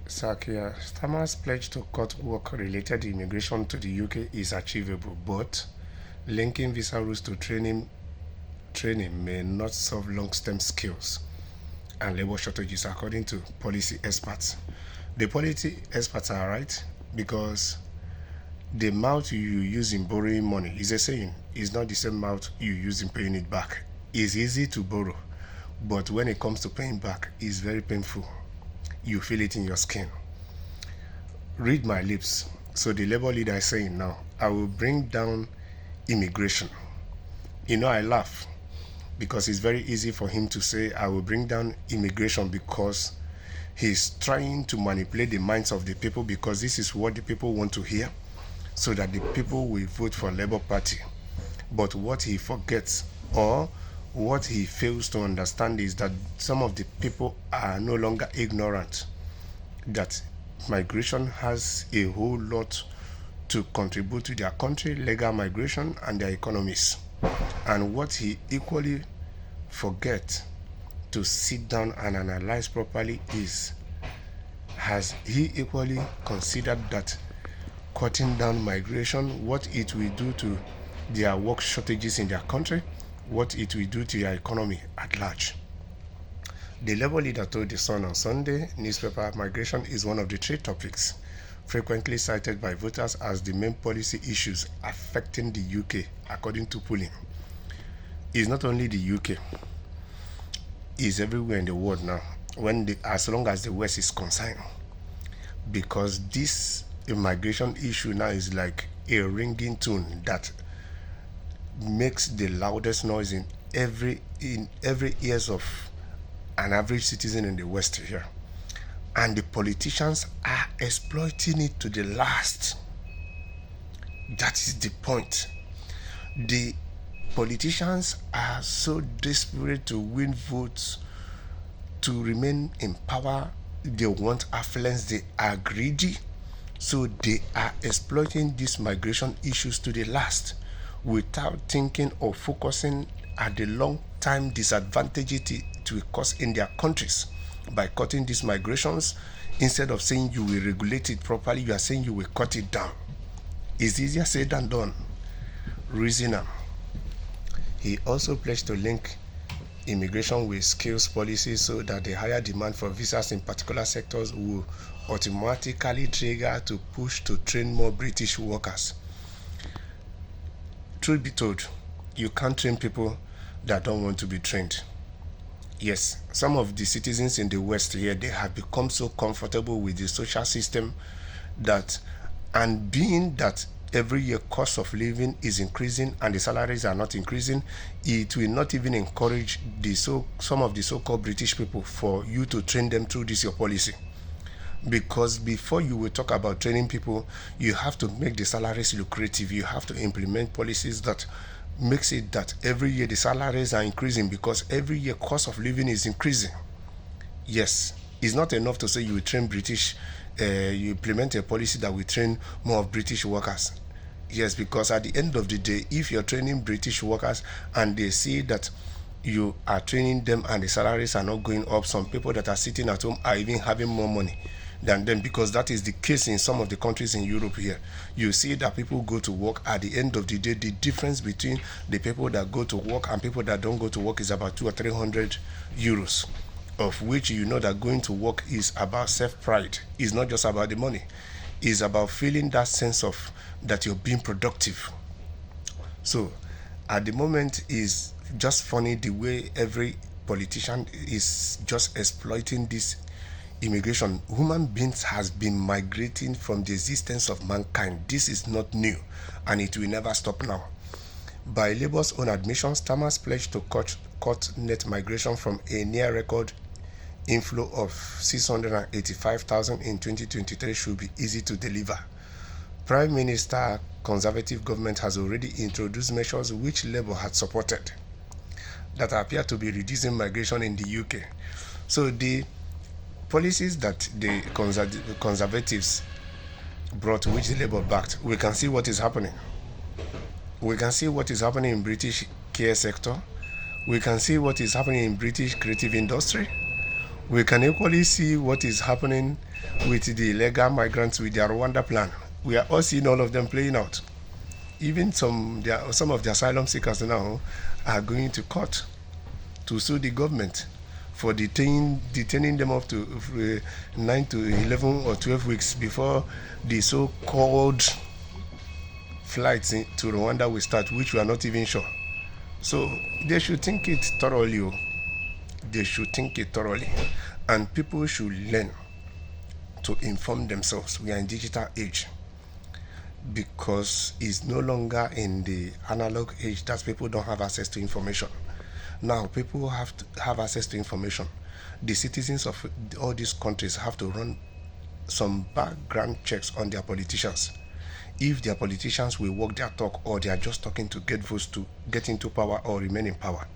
Sakia Starmer's pledge to cut work-related immigration to the UK is achievable, but linking visa routes to training may not solve long-term skills and labor shortages, according to policy experts. The policy experts are right because the mouth you use in borrowing money is a saying, is not the same mouth you use in paying it back. It's easy to borrow, but when it comes to paying back, it's very painful. You feel it in your skin. Read my lips. So the labor leader is saying now, I will bring down immigration. I laugh because it's very easy for him to say, I will bring down immigration, because he's trying to manipulate the minds of the people, because this is what the people want to hear, so that the people will vote for Labour Party. But what he forgets, or what he fails to understand, is that some of the people are no longer ignorant, that migration has a whole lot to contribute to their country, legal migration and their economies. And what he equally forgets to sit down and analyze properly is, has he equally considered that cutting down migration, what it will do to their work shortages in their country, what it will do to their economy at large? The Labour leader told The Sun on Sunday newspaper migration is one of the three topics frequently cited by voters as the main policy issues affecting the UK, according to polling. It's not only the UK, it's everywhere in the world now, as long as the West is concerned, because this immigration issue now is like a ringing tune that makes the loudest noise in every ears of an average citizen in the West here. And the politicians are exploiting it to the last. That is the point. The politicians are so desperate to win votes, to remain in power. They want affluence, they are greedy, so they are exploiting these migration issues to the last, without thinking or focusing at the long-term disadvantages it will cause in their countries. By cutting these migrations, instead of saying you will regulate it properly, you are saying you will cut it down. It's easier said than done. Reasoner. He also pledged to link immigration with skills policies, so that the higher demand for visas in particular sectors will automatically trigger to push to train more British workers. Truth be told, you can't train people that don't want to be trained. Yes, some of the citizens in the West here, they have become so comfortable with the social system that, and being that every year cost of living is increasing and the salaries are not increasing, it will not even encourage some of the so-called British people for you to train them through this your policy. Because before you will talk about training people, you have to make the salaries lucrative. You have to implement policies that makes it that every year the salaries are increasing, because every year cost of living is increasing. Yes, it's not enough to say you will train British, you implement a policy that will train more of British workers. Yes, because at the end of the day, if you're training British workers and they see that you are training them and the salaries are not going up, some people that are sitting at home are even having more money than them, because that is the case in some of the countries in Europe here. You see that people go to work, at the end of the day, the difference between the people that go to work and people that don't go to work is about 200 or 300 euros, of which you know that going to work is about self-pride. It's not just about the money. It's about feeling that sense of that you're being productive. So at the moment, is just funny the way every politician is just exploiting this immigration. Human beings has been migrating from the existence of mankind. This is not new, and it will never stop now. By Labour's own admission, Starmer's pledge to cut net migration from a near record inflow of 685,000 in 2023 should be easy to deliver. Prime Minister Conservative government has already introduced measures which Labour had supported that appear to be reducing migration in the UK. So the policies that the Conservatives brought, which the Labour backed, we can see what is happening. We can see what is happening in British care sector. We can see what is happening in British creative industry. We can equally see what is happening with the illegal migrants with their Rwanda plan. We are all seeing all of them playing out. Even some of the asylum seekers now are going to court to sue the government for detaining them up to 9 to 11 or 12 weeks before the so-called flights to Rwanda will start, which we are not even sure. So they should think it thoroughly. They should think it thoroughly. And people should learn to inform themselves. We are in digital age, because it's no longer in the analog age that people don't have access to information. Now people have to have access to information. The citizens of all these countries have to run some background checks on their politicians. If their politicians will walk their talk, or they are just talking to get votes to get into power or remain in power.